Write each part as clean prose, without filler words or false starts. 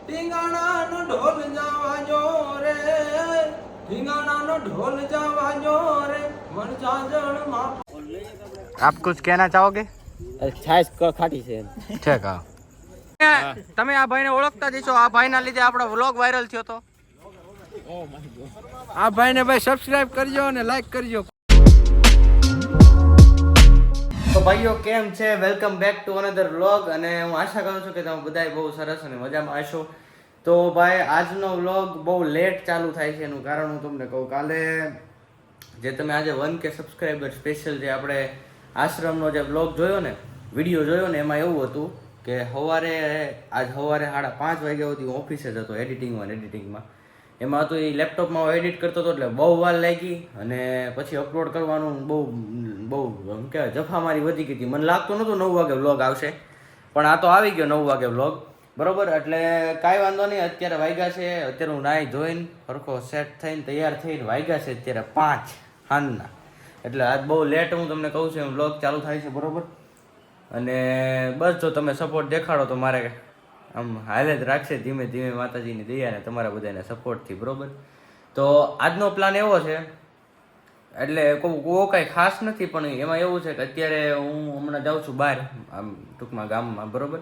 ઢીંગાણાનો ઢોલ જવાજો રે, ઢીંગાણાનો ઢોલ જવાજો રે, મન ચાંદણમાં. आप कुछ कहना चाहोगे? છાશ ખાટી છે ઠીક હા. તમે આ ભાઈને ઓળખતા જ છો. આ ભાઈના લીધે આપણો વ્લોગ વાયરલ થયો તો. આ ભાઈને ભાઈ સબસ્ક્રાઇબ કરજો અને લાઈક કરજો. તો ભાઈઓ કેમ છે? Welcome back to another vlog. અને હું આશા કરું છું કે તમે બધા બહુ સરસ અને મજામાં હશો. તો ભાઈ આજનો વ્લોગ બહુ લેટ ચાલુ થાય છે. એનું કારણ હું તમને કહું, કાલે જે તમે આજે 1K સબસ્ક્રાઈબર સ્પેશિયલ જે આપણે આશ્રમનો જે વ્લોગ જોયો ને, વિડીયો જોયો ને, એમાં એવું હતું કે સવારે 5:30 વાગ્યા સુધી હું ઓફિસે જ હતો એડિટિંગમાં. એમાં હતું એ લેપટોપમાં હું એડિટ કરતો હતો એટલે બહુ વાર લાગી અને પછી અપલોડ કરવાનું બહુ શું કહેવાય જફામારી વધી ગઈ હતી. મને લાગતું નહોતું 9 વાગે વ્લોગ આવશે, પણ આ તો આવી ગયો 9 વાગે વ્લોગ. બરોબર, એટલે કાંઈ વાંધો નહીં. અત્યારે વાગ્યા છે, અત્યારે હું નાહી ધોઈને સરખો સેટ થઈને તૈયાર થઈને વાગ્યા છે અત્યારે 5 સાંજના. એટલે આજ બહુ લેટ હું તમને કહું છું એમ વ્લોગ ચાલુ થાય છે. બરોબર, અને બસ જો તમે સપોર્ટ દેખાડો તો મારે આમ હાલે જ રાખશે ધીમે ધીમે માતાજીની દયા અને તમારા બધાના સપોર્ટથી. બરોબર, તો આજનો પ્લાન એવો છે, એટલે કાંઈ ખાસ નથી, પણ એમાં એવું છે કે અત્યારે હું હમણાં જાઉં છું બહાર, આમ ટૂંકમાં ગામમાં. બરોબર,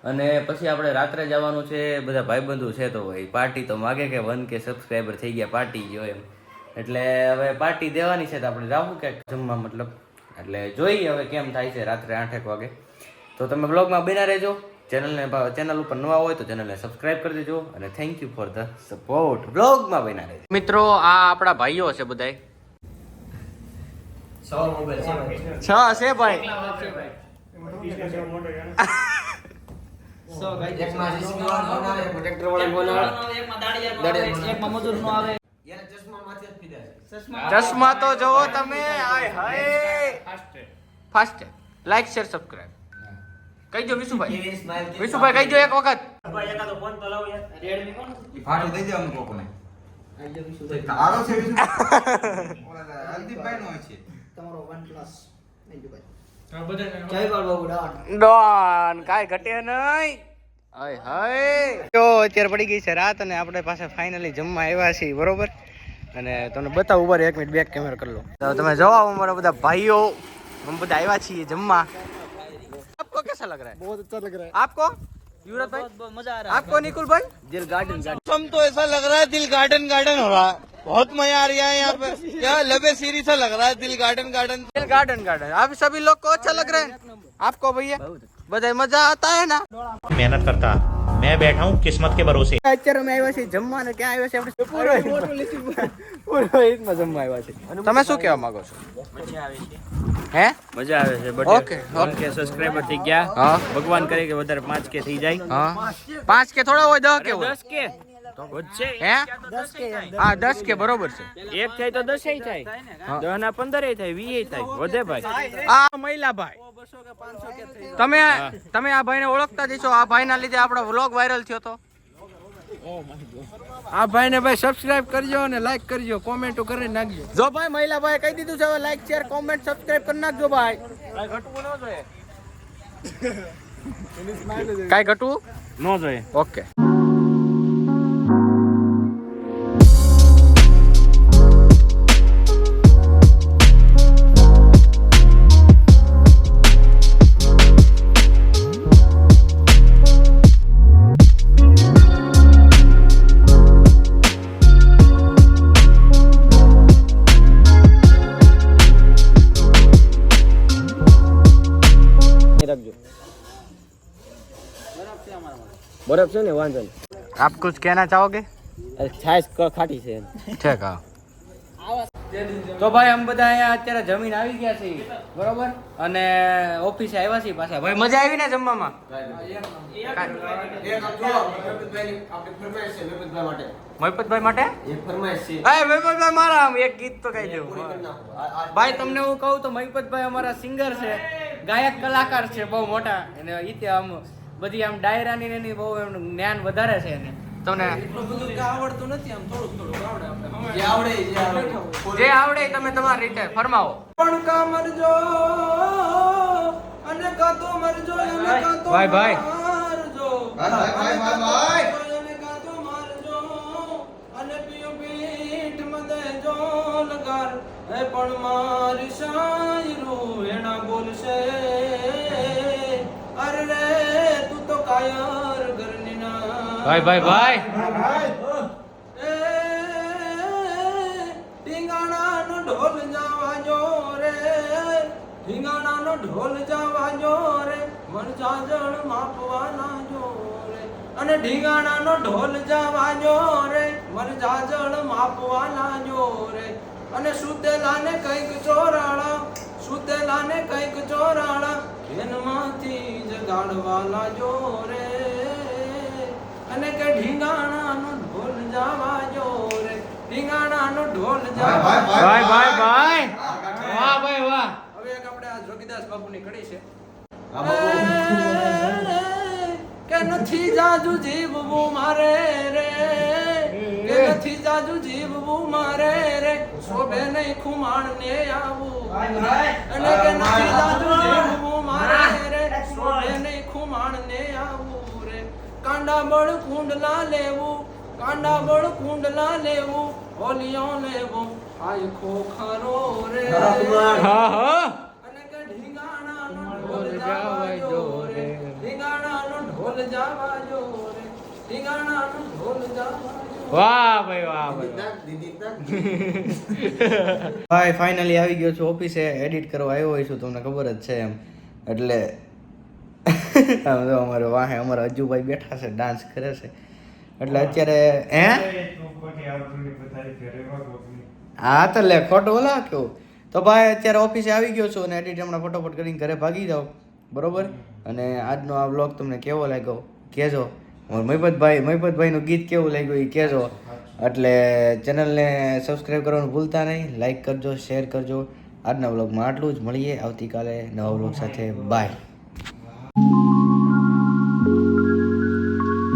અને પછી આપણે રાત્રે જવાનું છે. બધા ભાઈબંધુ છે તો ભાઈ પાર્ટી તો માગે કે 1K સબસ્ક્રાઈબર થઈ ગયા, પાર્ટી જો એમ. એટલે હવે પાર્ટી દેવાની છે તો આપણે જાવું ક્યાંક જમવા, મતલબ. એટલે જોઈએ હવે કેમ થાય છે રાત્રે 8-1 વાગે. તો તમે બ્લોગમાં બન્યા રહેજો. ચેનલ ઉપર નવા હોય તો ચેનલને સબસ્ક્રાઇબ કરી દેજો અને thank you for the support. બ્લોગમાં બન્યા રહેજો. મિત્રો આ આપણા ભાઈઓ છે બધાય. છ છે ભાઈ. ચશ્મા તો જોવો તમે. ફાસ્ટ લાઈક શેર સબસ્ક્રાઇબ કહી દો વિશુભાઈ. વિશુભાઈ કહી દો એક વખત. ફાટો દઈ દે અમુક લોકોને. આરો છે વિશુભાઈ. ઓલા હલ્દીભાઈ નો છે તમારો OnePlus ડોન કાઈ ઘટે નહીં. હાય હાય જો અત્યારે પડી ગઈ છે રાત અને આપણે પાસે ફાઇનલી જમવા આવ્યા છીએ. બરોબર, અને તમને બતાવું ઉપર 1 મિનિટ બેક કેમેરા કરી લો. તો તમે જોવા અમારા બધા ભાઈઓ हम બધા આવ્યા છીએ જમવા. आपको कैसा लग रहा है? बहुत अच्छा लग रहा है. आपको युवराज भाई बहुत मजा आ रहा है. आपको निकुल भाई? दिल गार्डन हम तो ऐसा लग रहा है दिल गार्डन हो रहा है. बहुत मजा आ रहा है यहाँ पे. क्या लबे सीरी सा लग रहा है. दिल गार्डन दिल गार्डन आप सभी लोग को अच्छा लग रहा है? आपको भैया બધા મજા आता है ना? मेहनत करता मैं बैठा हूँ किस्मत के भरोसे. અત્યારે અમે આવ્યા છીએ જમવા ને ક્યાં આવ્યા છે આપણે પુરોહિતમાં જમવા આવ્યા છે. તમે શું કહેવા માંગો છો? મજા આવે છે. હે મજા આવે છે. ઓકે 1K સબસ્ક્રાઇબર થઈ ગયા. હા ભગવાન કરે કે વધારે 5K થઈ જાય. હા 5K થોડા હોય 10K હોય. 10K તો વધશે. હે હા 10K બરોબર છે. એક થાય તો 10 થાય. 10 ના 15 થાય 20 થાય વધે ભાઈ. આ મહિલા ભાઈ તમે આ ભાઈને ઓળખતા જ છો. આ ભાઈના લીધે આપણો વ્લોગ વાયરલ થયો તો. આ ભાઈને ભાઈ સબસ્ક્રાઇબ કરજો અને લાઈક કરજો, કોમેન્ટો કરી નાખજો. જો ભાઈ મહિલા ભાઈ કહી દીધું છે, હવે લાઈક શેર કોમેન્ટ સબસ્ક્રાઇબ કરી નાખજો ભાઈ. કાઈ ઘટવું ન જોઈએ. ઓકે. બરફ છે ને વાંધો નહીં. આપ कुछ कहना चाहोगे? છાશ ખાટી છે. ઠીક હા. તો ભાઈ અમે બધા અહીંયા અત્યારે જમીન આવી ગયા છીએ. બરોબર, અને ઓફિસે આવ્યા છીએ પાછા. ભાઈ મજા આવી ને જમવામાં? મહિપતભાઈ માટે મહિપતભાઈ મારા એક ગીત તો કહી દઉં ભાઈ. તમને હું કહું તો મહિપતભાઈ અમારા સિંગર છે, ગાયક કલાકાર છે બહુ મોટા. અને આમ બધી આમ ડાયરાની એની બહુ એમનું જ્ઞાન વધારે છે. એને તમને એટલું બધું કે આવડતું નથી, આમ થોડુંક આવડે આપણે. જે આવડે એ તમે તમારી રીતે ફરમાવો. પણ કા મરજો અને કા તો મરજો અને કા તો ભાઈ, ભાઈ. મરજો. ભાઈ, ભાઈ, ભાઈ, ભાઈ. ભાઈ ભાઈ ભાઈ ઢીંગાણાનો ઢોલ જાવાજો રે ઢીંગાણાનો ઢોલ જાવાજો રે મન જાજણ માપવાના જો રે અને ઢીંગાણાનો ઢોલ જાવાજો રે મન જાજણ માપવાના જો રે અને સુતેલાને કઈક ચોરાળા સુતેલાને કઈક ચોરાળા ઘેનમાંથી જગાડવાલા જો રે અને કે ઢીંગાણાનો ઢોલ જાવાજો રે ઢીંગાણાનો ઢોલ જાવાજો ભાઈ ભાઈ ભાઈ વાહ ભાઈ વાહ હવે એક આપણે આ જોગીદાસ બાપુની કડી છે આ બાપુ કે નથી જાજુ જીવવું મારે રે કે નથી જાજુ જીવવું મારે રે શોભે નહીં ખુમાણ ને આવું અને કે નથી જાજુ જીવવું મારે રે શોભે નહીં ખુમાણ ને આવું રે કાંડા બળ કુંડલા લેવું કાંડા બળ કુંડલા લેવું હોલિયો લેવો આય ખોખરો રે હા હા અને કે ઢીંગાણાનો ઢોલ જાવાજો રે ઢીંગાણાનો ઢોલ જાવાજો રે ઢીંગાણાનો ઢોલ જાવાજો વાહ ભાઈ વાહ ભાઈ ભાઈ ફાઇનલી આવી ગયો છું ઓફિસે એડિટ કરવા આવ્યો હોય છું તમને ખબર જ છે એમ એટલે આમ જો અમારે વાહે અમારા અજુભાઈ બેઠા છે ડાન્સ કરે છે એટલે અત્યારે હા તો લે ખોટું ઓલા કેવું તો ભાઈ અત્યારે ઓફિસે આવી ગયો છું અને એડિટ હમણાં ફટોફટ કરીને ઘરે ભાગી જાઓ બરોબર અને આજનો આ વ્લોગ તમને કેવો લાગ્યો કહેજો મહિપતભાઈનું ગીત કેવું લાગ્યું એ કહેજો એટલે ચેનલને સબસ્ક્રાઈબ કરવાનું ભૂલતા નહીં લાઈક કરજો શેર કરજો આજના વ્લોગમાં આટલું જ મળીએ આવતીકાલે નવા વ્લોગ સાથે બાય